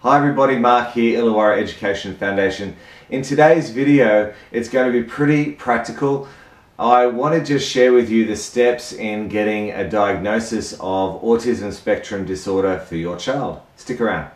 Hi everybody, Mark here, Illawarra Education Foundation. In today's video, it's going to be pretty practical. I want to just share with you the steps in getting a diagnosis of autism spectrum disorder for your child. Stick around.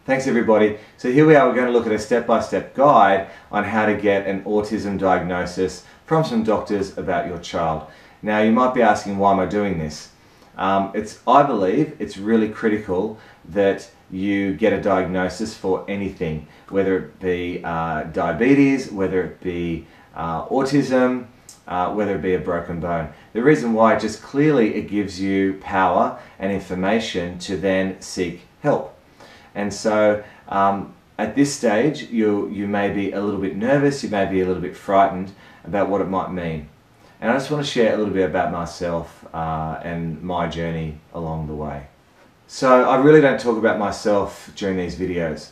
Thanks everybody. So here we are, we're going to look at a step-by-step guide on how to get an autism diagnosis from some doctors about your child. Now you might be asking, why am I doing this? I believe it's really critical that you get a diagnosis for anything, whether it be diabetes, whether it be autism, whether it be a broken bone. The reason why, just clearly it gives you power and information to then seek help. And so at this stage you may be a little bit nervous, you may be a little bit frightened about what it might mean. And I just want to share a little bit about myself and my journey along the way. So I really don't talk about myself during these videos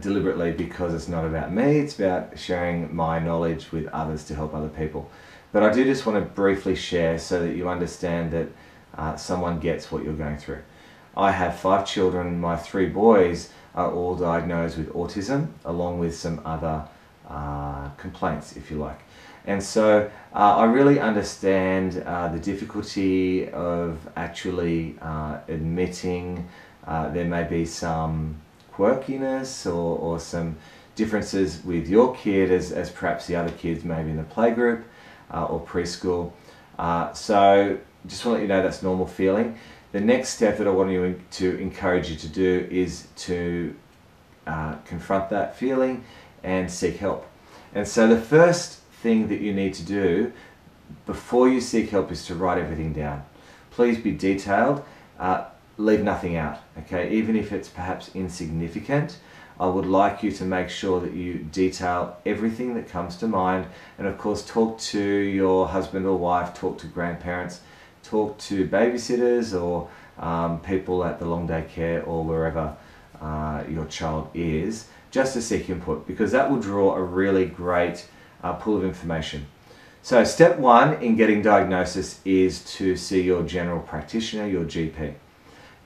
deliberately, because it's not about me, it's about sharing my knowledge with others to help other people. But I do just want to briefly share so that you understand that someone gets what you're going through. I have 5 children. My 3 boys are all diagnosed with autism, along with some other complaints, if you like. And so I really understand the difficulty of actually admitting there may be some quirkiness or some differences with your kid as perhaps the other kids maybe in the playgroup or preschool. So just want to let you know that's normal feeling. The next step that I want to encourage you to do is to confront that feeling and seek help. And so the first thing that you need to do before you seek help is to write everything down. Please be detailed, leave nothing out, okay? Even if it's perhaps insignificant, I would like you to make sure that you detail everything that comes to mind, and of course talk to your husband or wife, talk to grandparents, talk to babysitters or people at the long day care or wherever your child is, just to seek input, because that will draw a really great pool of information. So step 1 in getting diagnosis is to see your general practitioner, your GP.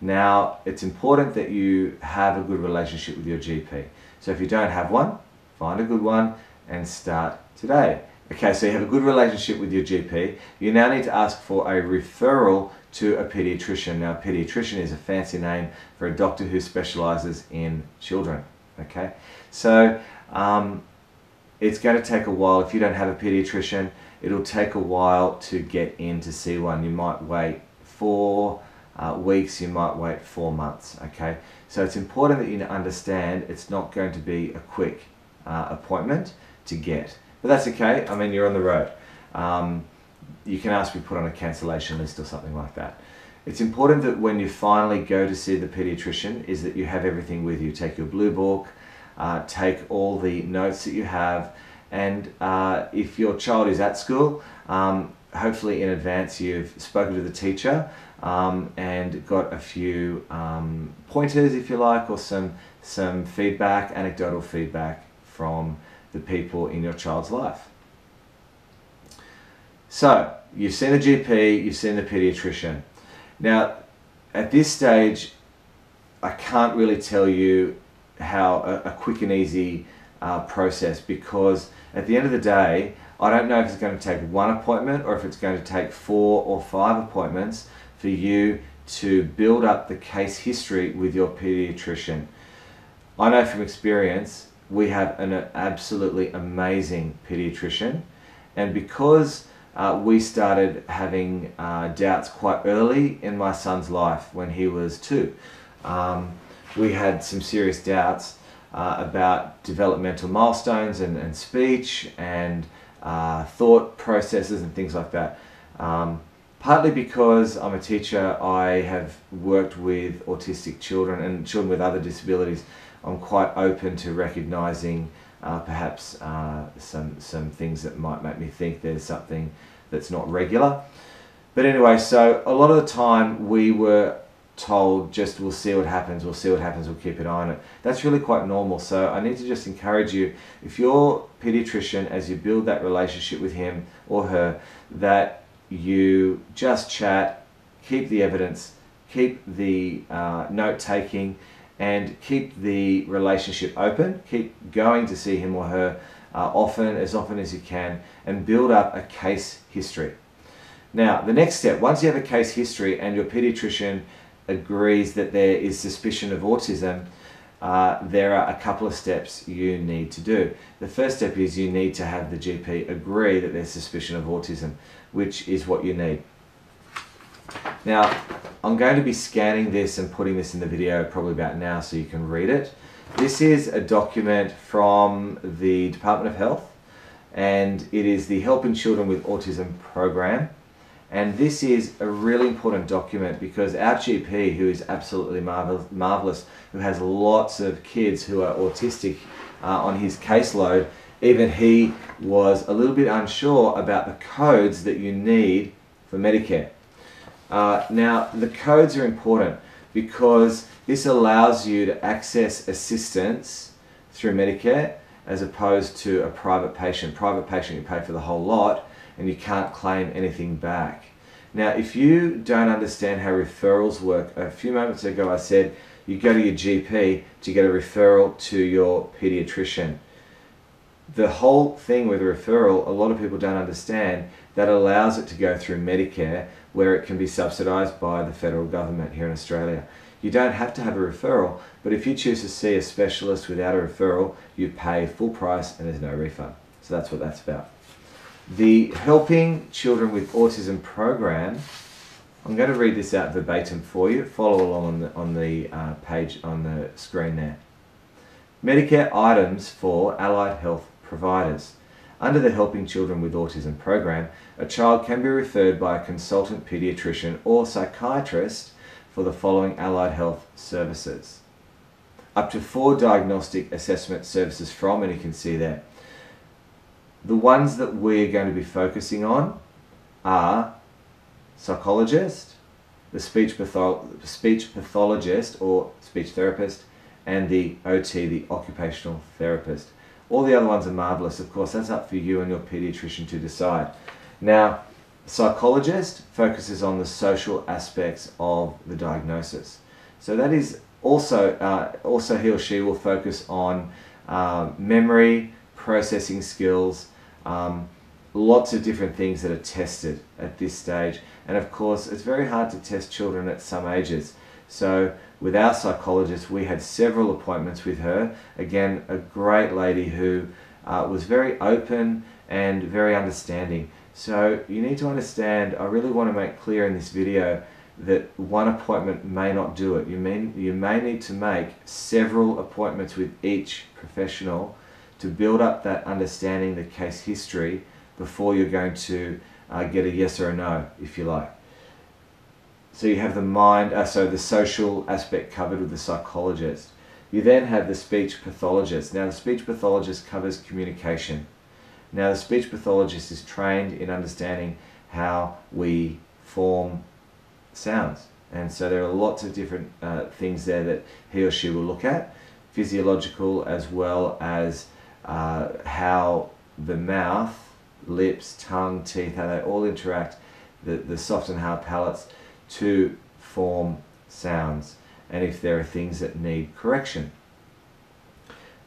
Now it's important that you have a good relationship with your GP. So if you don't have one, find a good one and start today. Okay, so you have a good relationship with your GP. You now need to ask for a referral to a pediatrician. Now, a pediatrician is a fancy name for a doctor who specializes in children. Okay, so it's going to take a while. If you don't have a pediatrician, it'll take a while to get in to see one. You might wait 4 weeks, you might wait 4 months. Okay, so it's important that you understand it's not going to be a quick appointment to get. But that's okay, I mean, you're on the road. You can ask to be put on a cancellation list or something like that. It's important that when you finally go to see the pediatrician is that you have everything with you. Take your blue book, take all the notes that you have, and if your child is at school, hopefully in advance you've spoken to the teacher and got a few pointers, if you like, or some feedback, anecdotal feedback from the people in your child's life. So you've seen the GP, you've seen the pediatrician. Now at this stage I can't really tell you how a quick and easy process, because at the end of the day I don't know if it's going to take 1 appointment or if it's going to take 4 or 5 appointments for you to build up the case history with your pediatrician. I know from experience we have an absolutely amazing pediatrician, and because we started having doubts quite early in my son's life when he was 2. We had some serious doubts about developmental milestones and speech and thought processes and things like that. Partly because I'm a teacher, I have worked with autistic children and children with other disabilities. I'm quite open to recognising perhaps some things that might make me think there's something that's not regular. But anyway, so a lot of the time we were told just we'll see what happens, we'll keep an eye on it. That's really quite normal. So I need to just encourage you, if your paediatrician, as you build that relationship with him or her, that you just chat, keep the evidence, keep the note taking, and keep the relationship open. Keep going to see him or her as often as you can, and build up a case history. Now, the next step, once you have a case history and your paediatrician agrees that there is suspicion of autism, there are a couple of steps you need to do. The first step is you need to have the GP agree that there's suspicion of autism, which is what you need. Now, I'm going to be scanning this and putting this in the video probably about now so you can read it. This is a document from the Department of Health, and it is the Helping Children with Autism program. And this is a really important document because our GP, who is absolutely marvellous, who has lots of kids who are autistic on his caseload, even he was a little bit unsure about the codes that you need for Medicare. Now, the codes are important because this allows you to access assistance through Medicare as opposed to a private patient. Private patient, you pay for the whole lot and you can't claim anything back. Now, if you don't understand how referrals work, a few moments ago I said you go to your GP to get a referral to your pediatrician. The whole thing with a referral, a lot of people don't understand, that allows it to go through Medicare, where it can be subsidised by the federal government here in Australia. You don't have to have a referral, but if you choose to see a specialist without a referral, you pay full price and there's no refund. So that's what that's about. The Helping Children with Autism program, I'm going to read this out verbatim for you. Follow along on the page on the screen there. Medicare items for allied health providers. Under the Helping Children with Autism program, a child can be referred by a consultant paediatrician or psychiatrist for the following allied health services. Up to 4 diagnostic assessment services from, and you can see there. The ones that we're going to be focusing on are psychologist, the speech pathologist or speech therapist, and the OT, the occupational therapist. All the other ones are marvellous. Of course, that's up for you and your paediatrician to decide. Now, psychologist focuses on the social aspects of the diagnosis. So that is also he or she will focus on memory, processing skills, lots of different things that are tested at this stage. And of course, it's very hard to test children at some ages. So with our psychologist, we had several appointments with her. Again, a great lady who was very open and very understanding. So you need to understand, I really want to make clear in this video that one appointment may not do it. You may need to make several appointments with each professional to build up that understanding, the case history, before you're going to get a yes or a no, if you like. So you have the social aspect covered with the psychologist. You then have the speech pathologist. Now the speech pathologist covers communication. Now the speech pathologist is trained in understanding how we form sounds. And so there are lots of different things there that he or she will look at, physiological as well as how the mouth, lips, tongue, teeth, how they all interact, the soft and hard palates, to form sounds, and if there are things that need correction.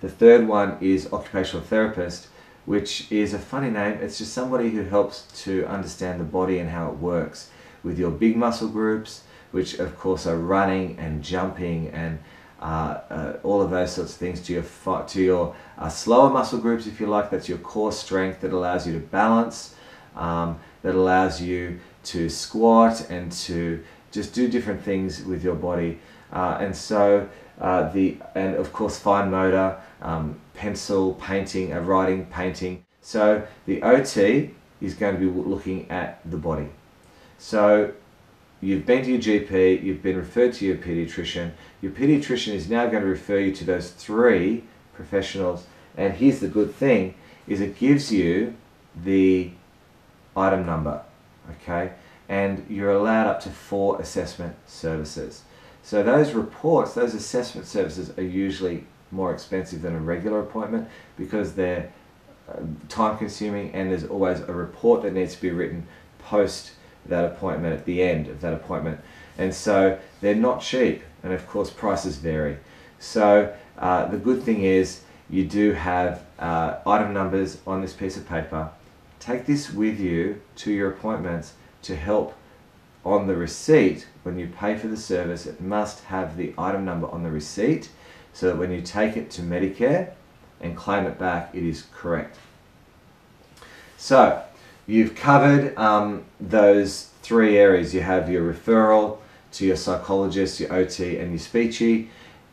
The third one is occupational therapist, which is a funny name. It's just somebody who helps to understand the body and how it works with your big muscle groups, which of course are running and jumping and all of those sorts of things, to your slower muscle groups, if you like. That's your core strength that allows you to balance, that allows you to squat and to just do different things with your body. And of course fine motor, pencil, painting, writing, painting. So the OT is going to be looking at the body. So you've been to your GP, you've been referred to your pediatrician. Your pediatrician is now going to refer you to those 3 professionals. And here's the good thing, is it gives you the item number, okay? And you're allowed up to 4 assessment services. So those reports, those assessment services are usually more expensive than a regular appointment because they're time consuming, and there's always a report that needs to be written post that appointment, at the end of that appointment. And so they're not cheap, and of course prices vary. So the good thing is you do have item numbers on this piece of paper. Take this with you to your appointments to help on the receipt. When you pay for the service, it must have the item number on the receipt so that when you take it to Medicare and claim it back, it is correct. So you've covered those 3 areas. You have your referral to your psychologist, your OT, and your speechy.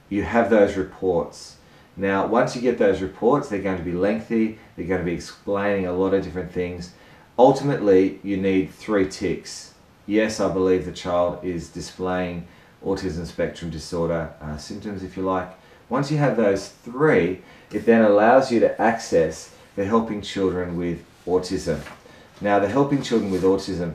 You have those reports. Now, once you get those reports, they're going to be lengthy. They're going to be explaining a lot of different things. Ultimately, you need 3 ticks. Yes, I believe the child is displaying autism spectrum disorder symptoms, if you like. Once you have those 3, it then allows you to access the Helping Children with Autism. Now, the Helping Children with Autism,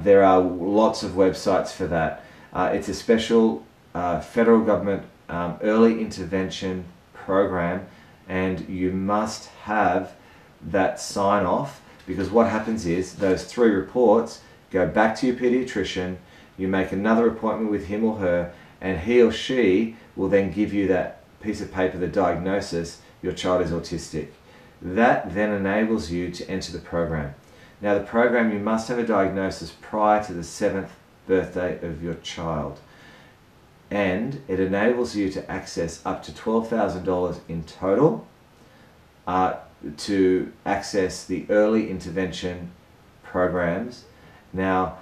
there are lots of websites for that. It's a special federal government early intervention program, and you must have that sign off, because what happens is those 3 reports go back to your pediatrician, you make another appointment with him or her, and he or she will then give you that piece of paper, the diagnosis, your child is autistic. That then enables you to enter the program. Now, the program, you must have a diagnosis prior to the 7th birthday of your child, and it enables you to access up to $12,000 in total to access the early intervention programs. Now,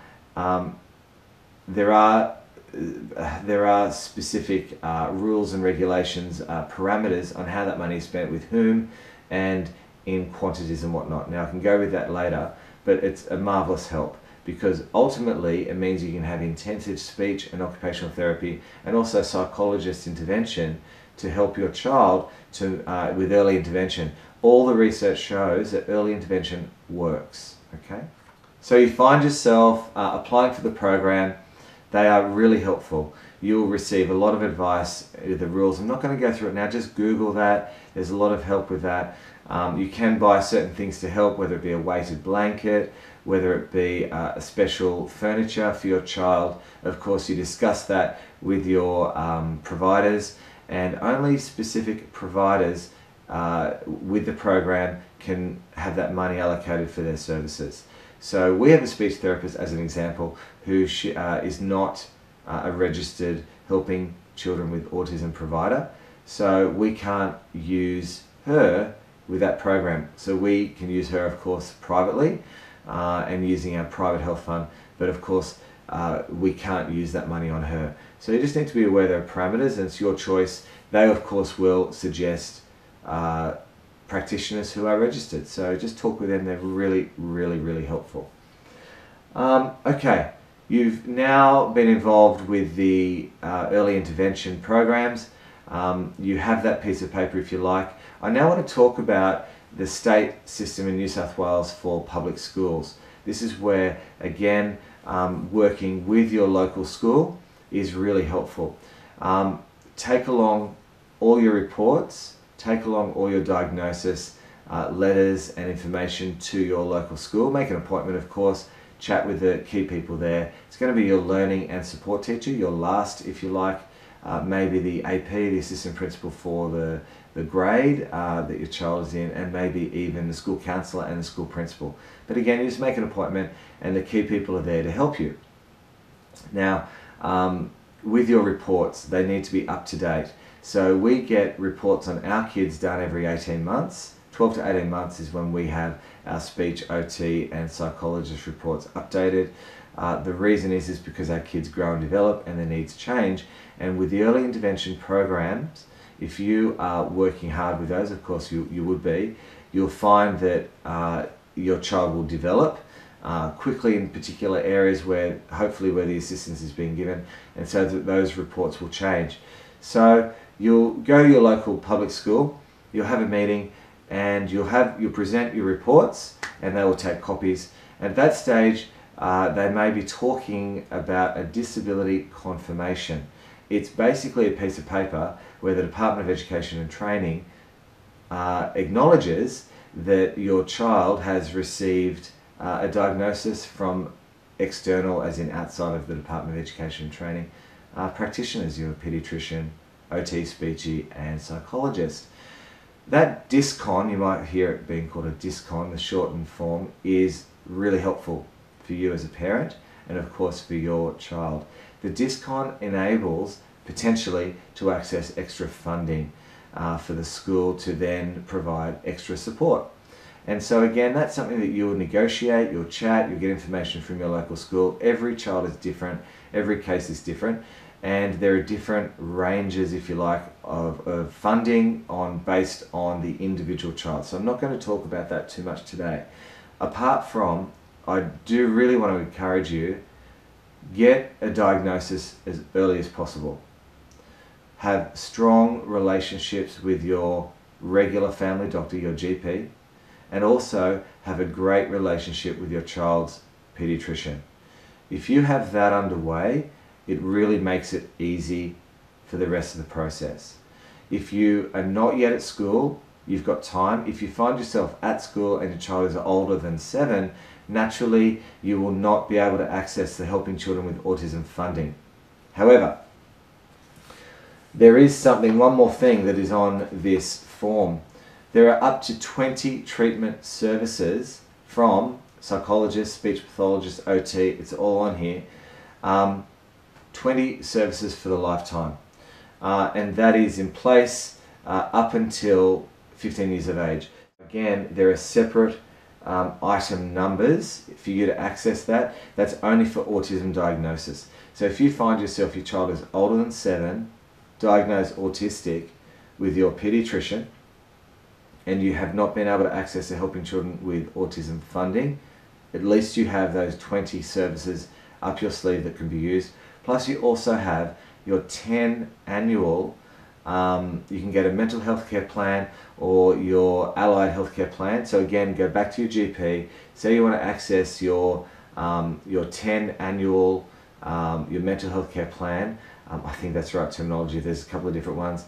there are specific rules and regulations, parameters on how that money is spent with whom and in quantities and whatnot. Now, I can go with that later, but it's a marvelous help, because ultimately it means you can have intensive speech and occupational therapy and also psychologist intervention to help your child with early intervention. All the research shows that early intervention works, okay? So you find yourself applying for the program. They are really helpful. You'll receive a lot of advice, the rules. I'm not going to go through it now, just Google that. There's a lot of help with that. You can buy certain things to help, whether it be a weighted blanket, whether it be a special furniture for your child. Of course, you discuss that with your providers, and only specific providers with the program can have that money allocated for their services. So we have a speech therapist, as an example, who is not a registered Helping Children with Autism provider, so we can't use her with that program. So we can use her, of course, privately and using our private health fund, but of course we can't use that money on her. So you just need to be aware there are parameters, and it's your choice. They, of course, will suggest practitioners who are registered, so just talk with them. They're really, really, really helpful. Okay, you've now been involved with the early intervention programs. You have that piece of paper, if you like. I now want to talk about the state system in New South Wales for public schools. This is where, again, working with your local school is really helpful. Take along all your reports, take along all your diagnosis, letters and information to your local school. Make an appointment, of course, chat with the key people there. It's going to be your learning and support teacher, your last, if you like, maybe the AP, the assistant principal for the grade that your child is in, and maybe even the school counsellor and the school principal. But again, you just make an appointment and the key people are there to help you. Now, with your reports, they need to be up to date. So we get reports on our kids done every 18 months. 12 to 18 months is when we have our speech, OT and psychologist reports updated. The reason is because our kids grow and develop and their needs change. And with the early intervention programs, if you are working hard with those, of course you would be, you'll find that your child will develop quickly in particular areas where hopefully where the assistance is being given, and so that those reports will change. So you'll go to your local public school, you'll have a meeting, and you'll present your reports, and they will take copies. At that stage, they may be talking about a disability confirmation. It's basically a piece of paper where the Department of Education and Training acknowledges that your child has received a diagnosis from external, as in outside of the Department of Education and Training, practitioners, your paediatrician, OT, speechy, and psychologist. That DISCON, you might hear it being called a DISCON, the shortened form, is really helpful for you as a parent and of course for your child. The DISCON enables potentially to access extra funding for the school to then provide extra support. And so again, that's something that you'll negotiate, you'll chat, you'll get information from your local school. Every child is different, every case is different, and there are different ranges, if you like, of funding based on the individual child. So I'm not going to talk about that too much today. Apart from, I do really want to encourage you, get a diagnosis as early as possible. Have strong relationships with your regular family doctor, your GP, and also have a great relationship with your child's paediatrician. If you have that underway, it really makes it easy for the rest of the process. If you are not yet at school, you've got time. If you find yourself at school and your child is older than 7, naturally you will not be able to access the Helping Children with Autism funding. However, there is one more thing that is on this form. There are up to 20 treatment services from psychologists, speech pathologists, OT, it's all on here. 20 services for the lifetime. And that is in place up until 15 years of age. Again, there are separate item numbers for you to access that. That's only for autism diagnosis. So if you find yourself, your child is older than 7, diagnosed autistic with your pediatrician, and you have not been able to access the Helping Children with Autism funding, at least you have those 20 services up your sleeve that can be used. Plus you also have your 10 annual, you can get a mental health care plan or your allied healthcare plan. So again, go back to your GP, say you want to access your 10 annual, your mental health care plan. I think that's the right terminology, there's a couple of different ones,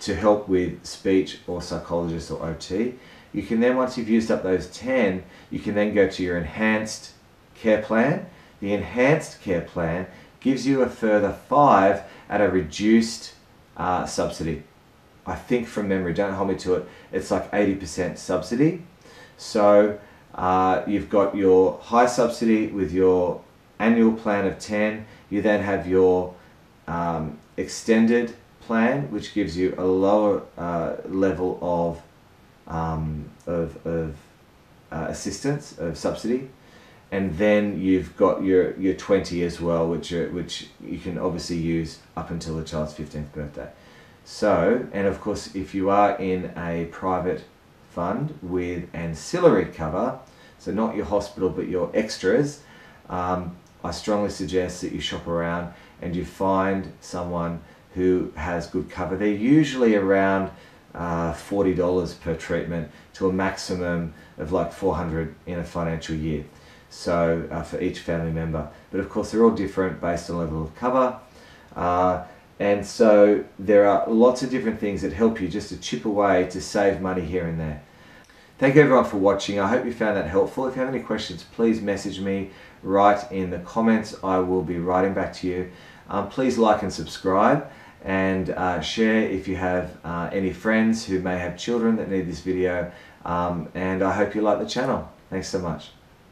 to help with speech or psychologist or OT. You can then, once you've used up those 10, you can then go to your enhanced care plan. The enhanced care plan gives you a further 5 at a reduced subsidy. I think from memory, don't hold me to it, it's like 80% subsidy. So you've got your high subsidy with your annual plan of 10, you then have your extended plan, which gives you a lower level of assistance, of subsidy, and then you've got your 20 as well, which you can obviously use up until the child's 15th birthday. So, and of course, if you are in a private fund with ancillary cover, so not your hospital but your extras, I strongly suggest that you shop around and you find someone who has good cover. They're usually around $40 per treatment to a maximum of like $400 in a financial year. So for each family member. But of course they're all different based on level of cover. And so there are lots of different things that help you just to chip away to save money here and there. Thank you everyone for watching. I hope you found that helpful. If you have any questions, please message me right in the comments. I will be writing back to you. Please like and subscribe, and share if you have any friends who may have children that need this video. And I hope you like the channel. Thanks so much.